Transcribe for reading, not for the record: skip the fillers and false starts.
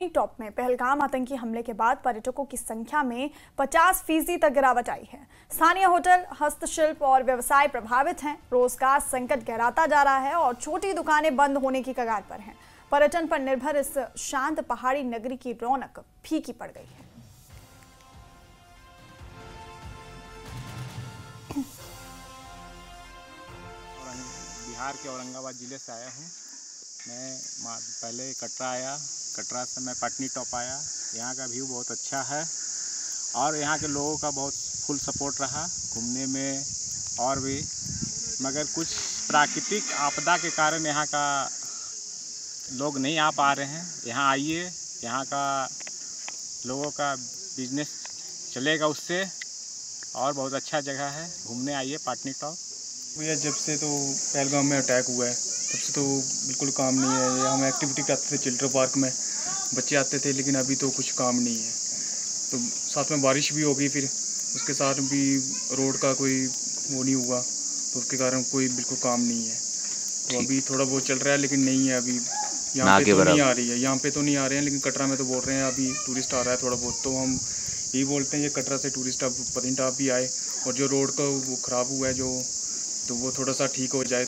Top में पहलगाम आतंकी हमले के बाद पर्यटकों की संख्या में 50% तक गिरावट आई है। स्थानीय होटल, हस्तशिल्प और व्यवसाय प्रभावित हैं। रोजगार संकट गहराता जा रहा है और छोटी दुकानें बंद होने की कगार पर हैं। पर्यटन पर निर्भर इस शांत पहाड़ी नगरी की रौनक फीकी पड़ गई है। बिहार के औरंगाबाद ज़िले से आया हूँ। मैं पहले कटरा आया, कटरा से मैं पटनी टॉप आया। यहाँ का व्यू बहुत अच्छा है और यहाँ के लोगों का बहुत फुल सपोर्ट रहा घूमने में। और भी मगर कुछ प्राकृतिक आपदा के कारण यहाँ का लोग नहीं आ पा रहे हैं। यहाँ आइए, यहाँ का लोगों का बिजनेस चलेगा उससे, और बहुत अच्छा जगह है, घूमने आइए पटनी टॉप। भैया जब से तो पहलगाम में अटैक हुआ है तब से तो बिल्कुल काम नहीं है। हम एक्टिविटी करते थे चिल्ड्रन पार्क में, बच्चे आते थे, लेकिन अभी तो कुछ काम नहीं है। तो साथ में बारिश भी हो गई, फिर उसके साथ भी रोड का कोई वो नहीं हुआ, तो उसके कारण कोई बिल्कुल काम नहीं है। तो अभी थोड़ा बहुत चल रहा है, लेकिन नहीं है अभी। यहाँ पे तो नहीं आ रही है, यहाँ पे तो नहीं आ रहे हैं, लेकिन कटरा में तो बोल रहे हैं अभी टूरिस्ट आ रहा है थोड़ा बहुत। तो हम यही बोलते हैं ये कटरा से टूरिस्ट अब पत्नीटॉप भी आए, और जो रोड का वो ख़राब हुआ है जो, तो वो थोड़ा सा ठीक हो जाए।